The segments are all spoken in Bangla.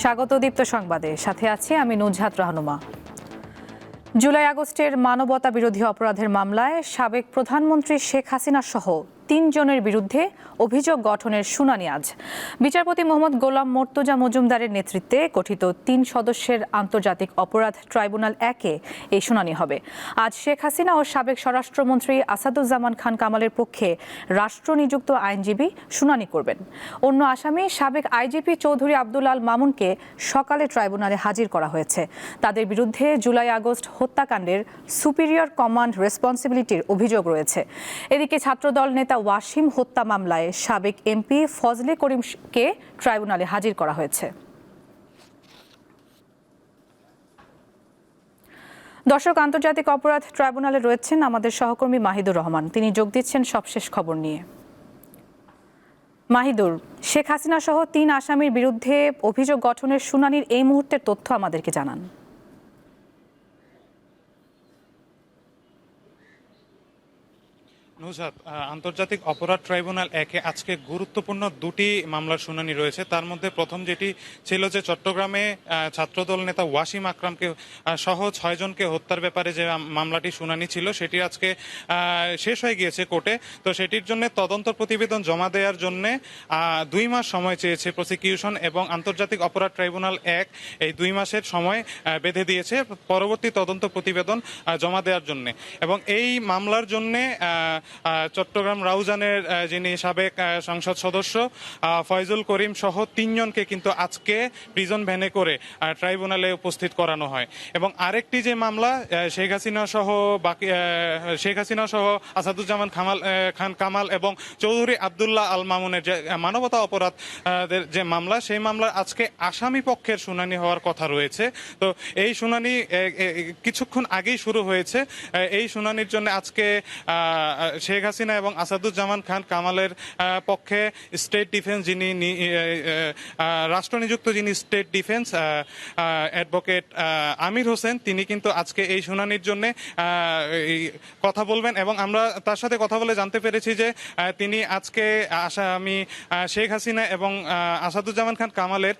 স্বাগত দীপ্ত সংবাদে, সাথে আছি আমি নুজহাত রাহনুমা। জুলাই আগস্টের মানবতা বিরোধী অপরাধের মামলায় সাবেক প্রধানমন্ত্রী শেখ হাসিনা সহ ৩ জনের বিরুদ্ধে অভিযোগ গঠনের শুনানি আজ। বিচারপতি মোহাম্মদ গোলাম মর্তুজা মজুমদারের নেতৃত্বে গঠিত ৩ সদস্যের আন্তর্জাতিক অপরাধ ট্রাইব্যুনাল ১-এ এই শুনানি হবে। আজ শেখ হাসিনা ও সাবেক স্বরাষ্ট্রমন্ত্রী আসাদুজ্জামান খান কামালের পক্ষে রাষ্ট্রনিযুক্ত আইনজীবী শুনানি করবেন। অন্য আসামি সাবেক আইজিপি চৌধুরী আব্দুল আল মামুনকে সকালে ট্রাইব্যুনালে হাজির করা হয়েছে। তাদের বিরুদ্ধে জুলাই আগস্ট হত্যাকাণ্ডের সুপিরিয়র কমান্ড রেসপন্সিবিলিটির অভিযোগ রয়েছে। এদিকে ছাত্রদল নেতা ওয়াসিম হত্যা মামলায় সাবেক এমপি ফজলে করিমকে ট্রাইব্যুনালে হাজির করা হয়েছে। দর্শক, আন্তর্জাতিক অপরাধ ট্রাইব্যুনালে রয়েছেন আমাদের সহকর্মী মাহিদুর রহমান। তিনি যোগ দিচ্ছেন সবশেষ খবর নিয়ে। মাহিদুর, শেখ হাসিনা সহ ৩ আসামির বিরুদ্ধে অভিযোগ গঠনের শুনানির এই মুহূর্তের তথ্য আমাদেরকে জানান। নুজহাত, আন্তর্জাতিক অপরাধ ট্রাইব্যুনাল ১-এ আজকে গুরুত্বপূর্ণ 2টি মামলার শুনানি রয়েছে। তার মধ্যে প্রথম যেটি ছিল যে চট্টগ্রামে ছাত্রদল নেতা ওয়াসিম আকরামকে সহ 6 জনকে হত্যার ব্যাপারে যে মামলাটি শুনানি ছিল সেটি আজকে শেষ হয়ে গিয়েছে কোর্টে। তো সেটির জন্য তদন্ত প্রতিবেদন জমা দেওয়ার জন্য 2 মাস সময় চেয়েছে প্রসিকিউশন, এবং আন্তর্জাতিক অপরাধ ট্রাইব্যুনাল ১ এই 2 মাসের সময় বেঁধে দিয়েছে পরবর্তী তদন্ত প্রতিবেদন জমা দেওয়ার জন্য। এবং এই মামলার জন্য চট্টগ্রাম রাউজানের যিনি সাবেক সংসদ সদস্য ফয়জুল করিম সহ 3 জনকে কিন্তু আজকে প্রিজন ভ্যানে করে ট্রাইব্যুনালে উপস্থিত করানো হয়। এবং আরেকটি যে মামলা শেখ হাসিনা সহ আসাদুজ্জামান খান কামাল এবং চৌধুরী আব্দুল্লাহ আল মামুনের যে মানবতা অপরাধের যে মামলা, সেই মামলার আজকে আসামি পক্ষের শুনানি হওয়ার কথা রয়েছে। তো এই শুনানি কিছুক্ষণ আগেই শুরু হয়েছে। এই শুনানির জন্য আজকে শেখ হাসিনা এবং আসাদুজ্জামান খান কামালের পক্ষে স্টেট ডিফেন্স রাষ্ট্রনিযুক্ত যিনি state defence advocate Amir Hossain, তিনি কিন্তু আজকে এই শুনানির জন্য কথা বলবেন। এবং আমরা তার সাথে কথা বলে জানতে পেরেছি যে তিনি আজকে আসামি শেখ হাসিনা এবং আসাদুজ্জামান খান কামালের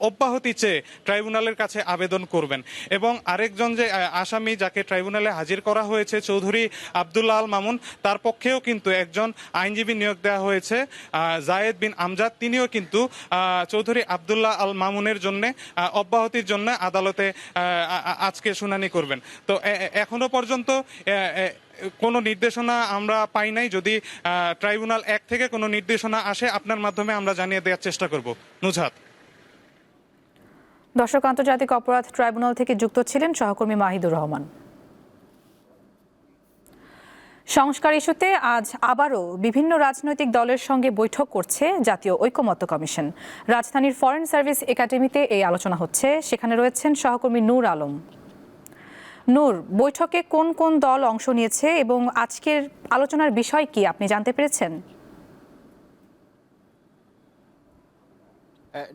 অব্যাহতি চেয়ে ট্রাইব্যুনালের কাছে আবেদন করবেন। এবং আরেকজন যে আসামি যাকে ট্রাইব্যুনালে হাজির করা হয়েছে চৌধুরী আব্দুল্লাহ আল মামুন, তার পক্ষেও কিন্তু একজন আইনজীবী নিয়োগ দেওয়া হয়েছে জায়েদ বিন আমজাদ। তিনিও কিন্তু চৌধুরী আব্দুল্লাহ আল মামুনের জন্য অব্যাহতির জন্য আদালতে আজকে শুনানি করবেন। তো এখনো পর্যন্ত কোনো নির্দেশনা আমরা পাই নাই। যদি ট্রাইব্যুনাল ১ থেকে কোনো নির্দেশনা আসে আপনার মাধ্যমে আমরা জানিয়ে দেওয়ার চেষ্টা করব। নুজহাত। দর্শক, আন্তর্জাতিক অপরাধ ট্রাইব্যুনাল থেকে যুক্ত ছিলেন সহকর্মী মাহিদুর রহমান। সংস্কার ইস্যুতে আজ আবারও বিভিন্ন রাজনৈতিক দলের সঙ্গে বৈঠক করছে জাতীয় ঐকমত্য কমিশন। রাজধানীর ফরেন সার্ভিস একাডেমিতে এই আলোচনা হচ্ছে। সেখানে রয়েছেন সহকর্মী নূর আলম। নূর, বৈঠকে কোন কোন দল অংশ নিয়েছে এবং আজকের আলোচনার বিষয় কি আপনি জানতে পেরেছেন?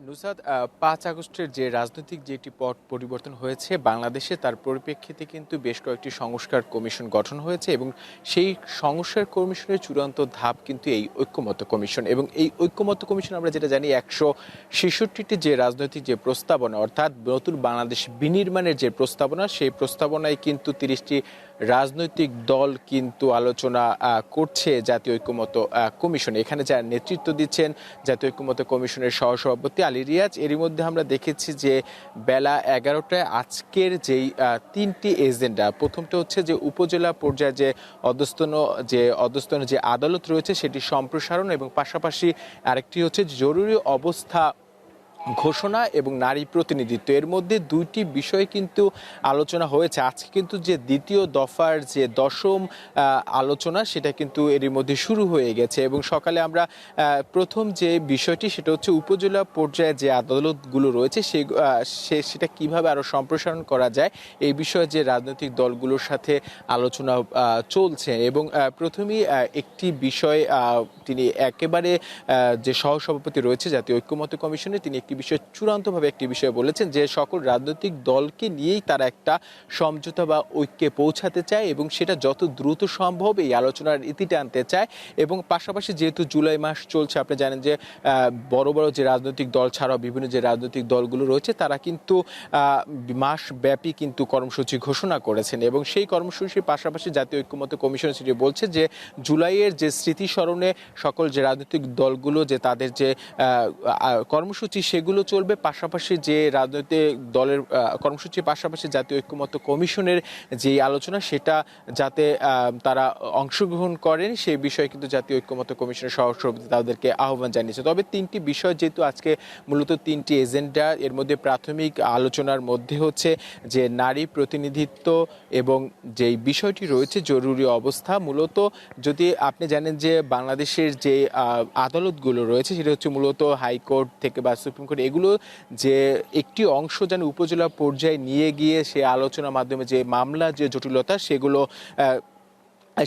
নুসরাত, 5 আগস্টের যে রাজনৈতিক যে একটি পট পরিবর্তন হয়েছে বাংলাদেশে, তার পরিপ্রেক্ষিতে কিন্তু বেশ কয়েকটি সংস্কার কমিশন গঠন হয়েছে এবং সেই সংস্কার কমিশনের চূড়ান্ত ধাপ কিন্তু এই ঐক্যমত্য কমিশন। এবং এই ঐক্যমত্য কমিশন আমরা যেটা জানি 166টি যে রাজনৈতিক যে প্রস্তাবনা, অর্থাৎ নতুন বাংলাদেশ বিনির্মাণের যে প্রস্তাবনা, সেই প্রস্তাবনায় কিন্তু 30টি রাজনৈতিক দল কিন্তু আলোচনা করছে জাতীয় ঐক্যমত্য কমিশনে। এখানে যারা নেতৃত্ব দিচ্ছেন জাতীয় ঐক্যমত্য কমিশনের সহসভাপতি আলী রিয়াজ। এরই মধ্যে আমরা দেখেছি যে বেলা 11টায় আজকের যেই 3টি এজেন্ডা, প্রথমটা হচ্ছে যে উপজেলা পর্যায়ে যে অধস্তন যে আদালত রয়েছে সেটি সম্প্রসারণ, এবং পাশাপাশি আরেকটি হচ্ছে জরুরি অবস্থা ঘোষণা এবং নারী প্রতিনিধিত্ব। এর মধ্যে 2টি বিষয় কিন্তু আলোচনা হয়েছে। আজকে কিন্তু যে দ্বিতীয় দফার যে 10ম আলোচনা, সেটা কিন্তু এরই মধ্যে শুরু হয়ে গেছে। এবং সকালে আমরা প্রথম যে বিষয়টি, সেটা হচ্ছে উপজেলা পর্যায়ে যে আদালতগুলো রয়েছে সেটা কিভাবে আরও সম্প্রসারণ করা যায়, এই বিষয়ে যে রাজনৈতিক দলগুলোর সাথে আলোচনা চলছে। এবং প্রথমেই একটি বিষয় তিনি একেবারে যে সহসভাপতি রয়েছে জাতীয় ঐক্যমত্য কমিশনে, তিনি একটি বিষয় চূড়ান্তভাবে একটি বিষয় বলেছেন যে সকল রাজনৈতিক দলকে নিয়েই তারা একটা সমঝোতা বা ঐক্যে পৌঁছাতে চায় এবং সেটা যত দ্রুত সম্ভব এই আলোচনার ইতিটা আনতে চায়। এবং পাশাপাশি যেহেতু জুলাই মাস চলছে, আপনি জানেন যে বড় বড় যে রাজনৈতিক দল ছাড়াও বিভিন্ন যে রাজনৈতিক দলগুলো রয়েছে তারা কিন্তু মাসব্যাপী কিন্তু কর্মসূচি ঘোষণা করেছেন এবং সেই কর্মসূচির পাশাপাশি জাতীয় ঐক্যমত্য কমিশন সেটি বলছে যে জুলাইয়ের যে স্মৃতিস্মরণে সকল যে রাজনৈতিক দলগুলো যে তাদের যে কর্মসূচি সেগুলো চলবে, পাশাপাশি যে রাজনৈতিক দলের কর্মসূচির পাশাপাশি জাতীয় ঐক্যমত্য কমিশনের যে আলোচনা সেটা যাতে তারা অংশগ্রহণ করেন সেই বিষয়ে কিন্তু জাতীয় ঐক্যমত্য কমিশনের সহসভাপতি তাদেরকে আহ্বান জানিয়েছে। তবে তিনটি বিষয় যেহেতু আজকে মূলত তিনটি এজেন্ডা, এর মধ্যে প্রাথমিক আলোচনার মধ্যে হচ্ছে যে নারী প্রতিনিধিত্ব এবং যেই বিষয়টি রয়েছে জরুরি অবস্থা। মূলত যদি আপনি জানেন যে বাংলাদেশের যে আদালতগুলো রয়েছে সেটা হচ্ছে মূলত হাইকোর্ট থেকে বা সুপ্রিম কোর্ট, এগুলো যে একটি অংশ যেন উপজেলা পর্যায়ে নিয়ে গিয়ে সে আলোচনার মাধ্যমে যে মামলা যে জটিলতা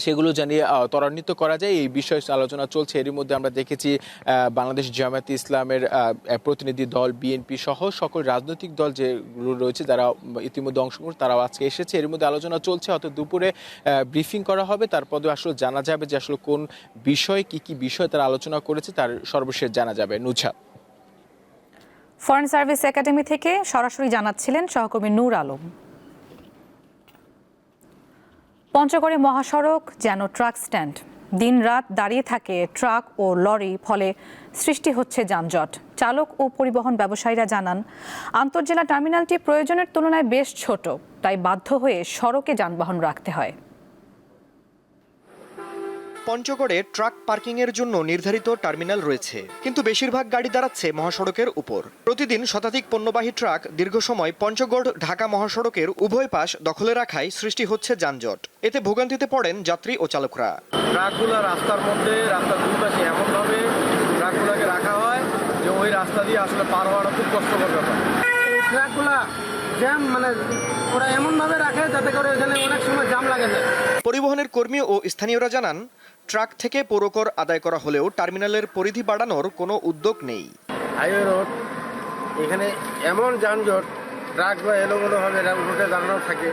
সেগুলো জানিয়ে ত্বরান্বিত করা যায়, এই বিষয়ে আলোচনা চলছে। এরই মধ্যে আমরা দেখেছি বাংলাদেশ জামায়াতে ইসলামের প্রতিনিধি দল, বিএনপি সহ সকল রাজনৈতিক দল যেগুলো রয়েছে যারা ইতিমধ্যে অংশগ্রহণ তারাও আজকে এসেছে। এর মধ্যে আলোচনা চলছে, হয়তো দুপুরে ব্রিফিং করা হবে, তারপরে আসলে জানা যাবে যে আসলে কোন বিষয়ে কি বিষয়ে তারা আলোচনা করেছে তার সর্বশেষ জানা যাবে। নুছা, ফরেন সার্ভিস একাডেমি থেকে সরাসরি জানাচ্ছিলেন সহকর্মী নূর আলম। পঞ্চগড়ে মহাসড়ক যেন ট্রাক স্ট্যান্ড, দিনরাত দাঁড়িয়ে থাকে ট্রাক ও লরি, ফলে সৃষ্টি হচ্ছে যানজট। চালক ও পরিবহন ব্যবসায়ীরা জানান, আন্তঃজেলা টার্মিনালটি প্রয়োজনের তুলনায় বেশ ছোট, তাই বাধ্য হয়ে সড়কে যানবাহন রাখতে হয়। পঞ্চগড়ে ট্রাক পার্কিংয়ের জন্য নির্ধারিত টার্মিনাল রয়েছে, কিন্তু বেশিরভাগ গাড়ি দাঁড়াচ্ছে মহাসড়কের উপর। প্রতিদিন শতাধিক পণ্যবাহী ট্রাক দীর্ঘ সময় পঞ্চগড় ঢাকা মহাসড়কের উভয় পাশ দখলে রাখায় সৃষ্টি হচ্ছে যানজট। এতে ভোগান্তিতে পড়েন যাত্রী ও চালকরা। ট্রাকগুলো রাস্তার মধ্যে, রাস্তার দুই পাশে এমনভাবে ট্রাকগুলোকে রাখা হয় যে ওই রাস্তা দিয়ে আসলে পার হওয়াটা খুব কষ্টকর ব্যাপার। এই ট্রাকগুলা জ্যাম, মানে ওরা এমনভাবে রাখে যাতে করে এখানে অনেক সময় জাম লাগে যায়। পরিবহনের কর্মী ও স্থানীয়রা জানান, ট্রাক থেকে পৌরকর আদায় করা হলেও টার্মিনালের পরিধি বাড়ানোর কোনো উদ্যোগ নেই। হাইওয়ে রোড, এখানে এমন যানজট, ট্রাকগুলো এলোমেলোভাবে রোডে দাঁড়ানো থাকে।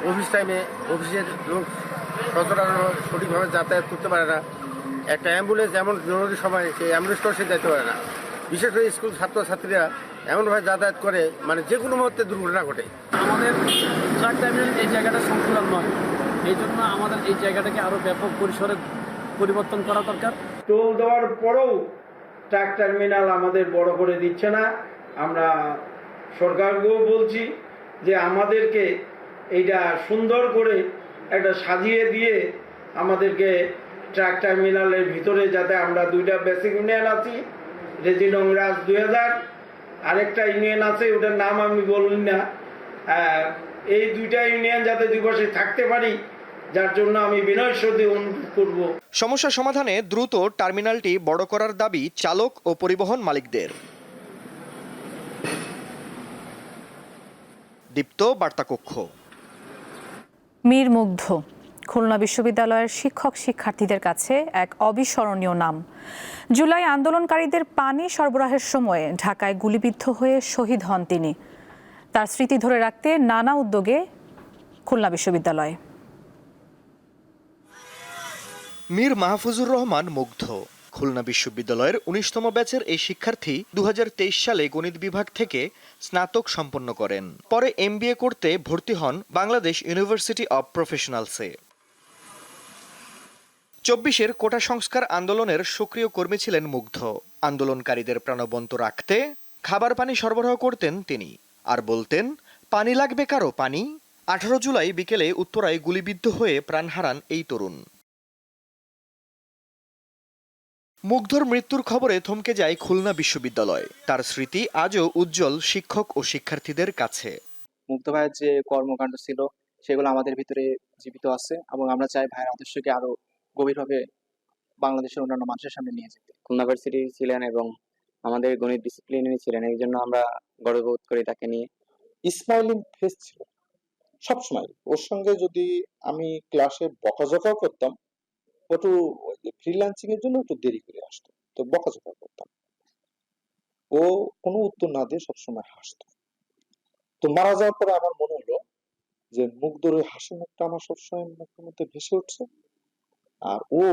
অফিস টাইমে অফিসের লোক সচরাচর সঠিকভাবে যাতায়াত করতে পারে না। একটা অ্যাম্বুলেন্স এমন জরুরি সময় সেই অ্যাম্বুলেন্সটাও সে যেতে পারে না। বিশেষ করে স্কুল ছাত্রছাত্রীরা এমনভাবে যাতায়াত করে মানে যে কোনো মুহূর্তে দুর্ঘটনা ঘটে। আমাদের ট্রাক টার্মিনাল এই জায়গাটা সংকুলান নয়, এই জন্য আমাদের এই জায়গাটাকে আরও ব্যাপক পরিসরে পরিবর্তন করা দরকার। টোল দেওয়ার পরেও ট্রাক টার্মিনাল আমাদের বড় করে দিচ্ছে না। আমরা সরকারকেও বলছি যে আমাদেরকে এইটা সুন্দর করে একটা সাজিয়ে দিয়ে আমাদেরকে ট্রাক টার্মিনালের ভিতরে, যাতে আমরা দুইটা বেসিক ইউনিয়ন আছি, রেজিনং রাজ 2000, আরেকটা ইউনিয়ন আছে ওটার নাম আমি বললাম না, এই দুইটা ইউনিয়ন যাতে দুই পাশে থাকতে পারি, যার জন্য আমি বিনয়ের সাথে অনুরোধ করব। সমস্যা সমাধানে দ্রুত টার্মিনালটি বড় করার দাবি চালক ও পরিবহন মালিকদের। দীপ্ত বার্তা কক্ষ। মীর মুগ্ধ খুলনা বিশ্ববিদ্যালয়ের শিক্ষক শিক্ষার্থীদের কাছে এক অবিস্মরণীয় নাম। জুলাই আন্দোলনকারীদের পানি সরবরাহের সময়ে ঢাকায় গুলিবিদ্ধ হয়ে শহীদ হন তিনি। তার স্মৃতি ধরে রাখতে নানা উদ্যোগে খুলনা বিশ্ববিদ্যালয়। মীর মাহফুজুর রহমান মুগ্ধ খুলনা বিশ্ববিদ্যালয়ের 19তম ব্যাচের এই শিক্ষার্থী 2023 সালে গণিত বিভাগ থেকে স্নাতক সম্পন্ন করেন। পরে MBA করতে ভর্তি হন বাংলাদেশ ইউনিভার্সিটি অব প্রফেশনালসে। 24-এর কোটা সংস্কার আন্দোলনের সক্রিয় কর্মী ছিলেন মুগ্ধ। আন্দোলনকারীদের প্রাণবন্ত রাখতে খাবার পানি সরবরাহ করতেন তিনি, আর বলতেন, পানি লাগবে কারো পানি। 18 জুলাই বিকেলে উত্তরায় গুলিবিদ্ধ হয়ে প্রাণ হারান এই তরুণ। মুগ্ধর মৃত্যুর খবরে থমকে যায় খুলনা বিশ্ববিদ্যালয়। তার স্মৃতি আজও উজ্জ্বল শিক্ষক ও শিক্ষার্থীদের কাছে। মুগ্ধ ভাইয়ের যে কর্মকাণ্ড ছিল সেগুলো আমাদের ভিতরে জীবিত আছে এবং আমরা চাই ভাইয়ের আদর্শকে আরো গভীরভাবে বাংলাদেশের অন্যান্য মানুষের সামনে নিয়ে যেতে। খুলনা ভার্সিটি ছিলেন এবং আমাদের গণিত ডিসিপ্লিনে ছিলেন, এই জন্য আমরা গর্ববোধ করি তাকে নিয়ে। স্মাইলিং ফেস ছিল সবসময়। ওর সঙ্গে যদি আমি ক্লাসে বকাঝকাও করতাম, একটু ফ্রিল্যান্সিং এর জন্য একটু দেরি করে আসতো, তো বকাঝকা করতাম। ও কোনো উত্তর না দিয়ে সবসময় হাসতো। তো মারা যাওয়ার পরে আমার মনে হলো যে মুগ্ধর ওই হাসি মুখটা আমার সবসময় মুখের মধ্যে ভেসে উঠছে। আর ও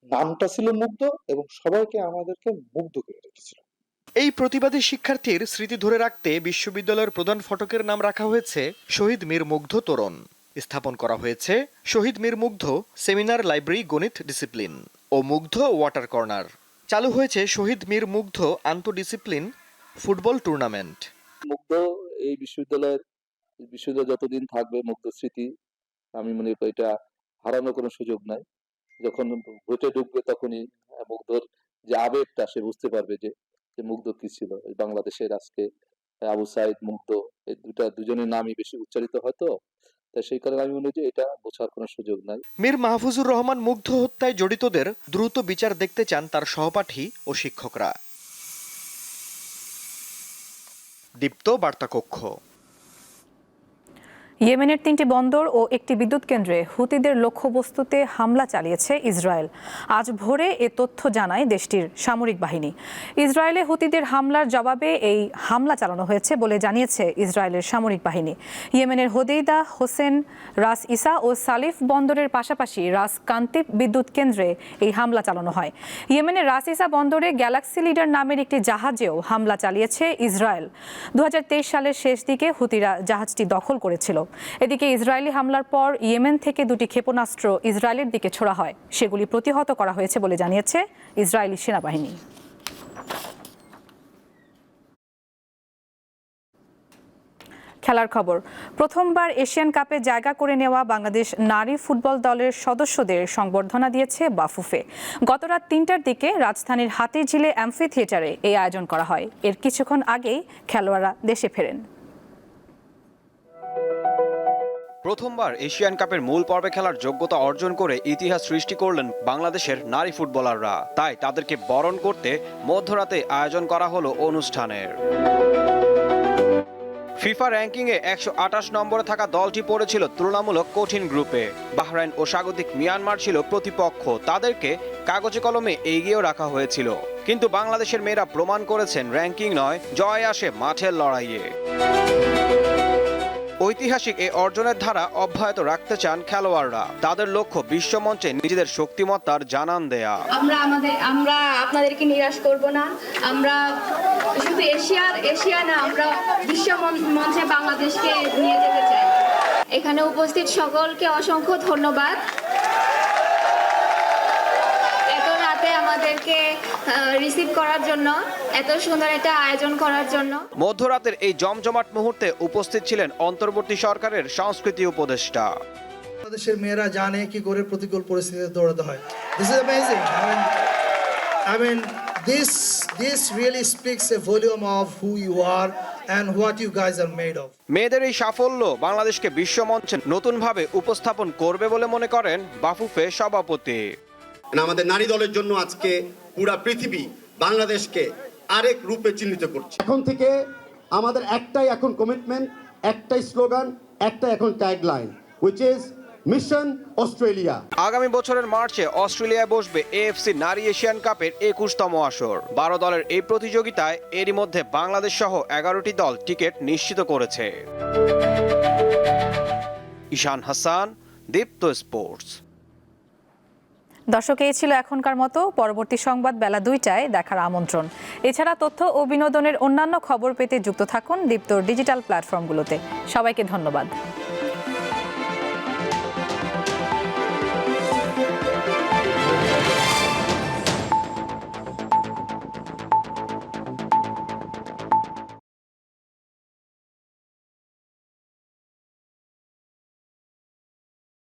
নামটা ছিল মুগ্ধ এবং সবাইকে আমাদেরকে মুগ্ধ করে রেখেছিল। এই প্রতিবাদী শিক্ষার্থীর স্মৃতি ধরে রাখতে বিশ্ববিদ্যালয়ের প্রধান ফটকের নাম রাখা হয়েছে শহীদ মীর মুগ্ধ তোরণ। স্থাপন করা হয়েছে শহীদ মীর মুগ্ধ সেমিনার লাইব্রেরি গণিত ডিসিপ্লিন ও মুগ্ধ ওয়াটার কর্নার। চালু হয়েছে শহীদ মীর মুগ্ধ আন্তঃডিসিপ্লিন ফুটবল টুর্নামেন্ট। মুগ্ধ এই বিশ্ববিদ্যালয় যতদিন থাকবে মুগ্ধ স্মৃতি, আমি মনে করি এটা হারানোর কোনো সুযোগ নাই। যখন ভোটে ঢুকবে তখনই মুগ্ধর যে আবেগটা সে বুঝতে পারবে যে মুগ্ধ কি ছিল। বাংলাদেশের আজকে আবু সাইদ, মুগ্ধ এই দুজনের নামই বেশি উচ্চারিত হয়তো, তাই সেই কারণে আমি মনে করি এটা বোঝার কোনো সুযোগ নাই। মীর মাহফুজুর রহমান মুগ্ধ হত্যায় জড়িতদের দ্রুত বিচার দেখতে চান তার সহপাঠী ও শিক্ষকরা। দীপ্ত বার্তা কক্ষ। ইয়েমেনের 3টি বন্দর ও একটি বিদ্যুৎ কেন্দ্রে হুতিদের লক্ষ্যবস্তুতে হামলা চালিয়েছে ইসরায়েল। আজ ভোরে এ তথ্য জানায় দেশটির সামরিক বাহিনী। ইসরায়েলে হুতিদের হামলার জবাবে এই হামলা চালানো হয়েছে বলে জানিয়েছে ইসরায়েলের সামরিক বাহিনী। ইয়েমেনের হোদেইদা, হোসেন, রাস ইসা ও সালিফ বন্দরের পাশাপাশি রাস কান্তিব বিদ্যুৎ কেন্দ্রে এই হামলা চালানো হয়। ইয়েমেনের রাস ইসা বন্দরে গ্যালাক্সি লিডার নামের একটি জাহাজেও হামলা চালিয়েছে ইসরায়েল। 2023 সালের শেষ দিকে হুতিরা জাহাজটি দখল করেছিল। এদিকে ইসরায়েলি হামলার পর ইয়েমেন থেকে 2টি ক্ষেপণাস্ত্র ইসরায়েলের দিকে ছোড়া হয়। সেগুলি প্রতিহত করা হয়েছে বলে জানিয়েছে ইসরায়েলি সেনাবাহিনী। খেলার খবর। প্রথমবার এশিয়ান কাপে জায়গা করে নেওয়া বাংলাদেশ নারী ফুটবল দলের সদস্যদের সংবর্ধনা দিয়েছে বাফুফে। গত রাত 3টার দিকে রাজধানীর হাতিরঝিলে অ্যাম্ফি থিয়েটারে এই আয়োজন করা হয়। এর কিছুক্ষণ আগেই খেলোয়াড়রা দেশে ফেরেন। প্রথমবার এশিয়ান কাপের মূল পর্বে খেলার যোগ্যতা অর্জন করে ইতিহাস সৃষ্টি করলেন বাংলাদেশের নারী ফুটবলাররা। তাই তাদেরকে বরণ করতে মধ্যরাতে আয়োজন করা হলো অনুষ্ঠানের। ফিফা র্যাঙ্কিংয়ে 128 নম্বরে থাকা দলটি পড়েছিল তুলনামূলক কঠিন গ্রুপে। বাহরাইন ও স্বাগতিক মিয়ানমার ছিল প্রতিপক্ষ। তাদেরকে কাগজে কলমে এগিয়েও রাখা হয়েছিল। কিন্তু বাংলাদেশের মেয়েরা প্রমাণ করেছেন র্যাঙ্কিং নয়, জয় আসে মাঠের লড়াইয়ে। ঐতিহাসিক এই অর্জনের ধারা অব্যাহত রাখতে চান খেলোয়াড়রা। তাদের লক্ষ্য বিশ্বমঞ্চে নিজেদের শক্তিমত্তার জানান দেয়া। আমরা আপনাদেরকে নিরাশ করব না। আমরা শুধু এশিয়া না, আমরা বিশ্ব মঞ্চে বাংলাদেশকে নিয়ে যেতে চাই। এখানে উপস্থিত সকলকে অসংখ্য ধন্যবাদ এত রাতে আমাদেরকে রিসিভ করার জন্য, এত সুন্দর একটা আয়োজন করার জন্য। মধ্যরাতের এই জমজমাট মুহূর্তে উপস্থিত ছিলেন অন্তর্বর্তী সরকারের সংস্কৃতি উপদেষ্টা। বাংলাদেশের মেয়েরা জানে কি করে প্রতিকূল পরিস্থিতিতে দৌড়াতে হয়। This is amazing. I mean this really speaks a volume of who you are and what you guys are made of. মেয়েদের এই সাফল্য বাংলাদেশকে বিশ্বমঞ্চে নতুনভাবে উপস্থাপন করবে বলে মনে করেন বাফুফে সভাপতি। আমাদের নারী দলের জন্য আজকে পুরা পৃথিবী বাংলাদেশকে আরেক রূপে চিহ্নিত করছে। এখন থেকে আমাদের একটাই এখন কমিটমেন্ট, একটাই স্লোগান, একটা এখন tagline, which is mission Australia. আগামী বছরের মার্চে অস্ট্রেলিয়ায় বসবে এএফসি নারী এশিয়ান কাপের 21তম আসর। 12 দলের এই প্রতিযোগিতায় এরই মধ্যে বাংলাদেশ সহ 11টি দল টিকিট নিশ্চিত করেছে। ঈশান হাসান, দীপ্ত স্পোর্টস। দর্শক, এই ছিল এখনকার মতো। পরবর্তী সংবাদ বেলা 2টায় দেখার আমন্ত্রণ। এছাড়া তথ্য ও বিনোদনের অন্যান্য খবর পেতে যুক্ত থাকুন দীপ্তর ডিজিটাল প্ল্যাটফর্মগুলোতে। সবাইকে ধন্যবাদ।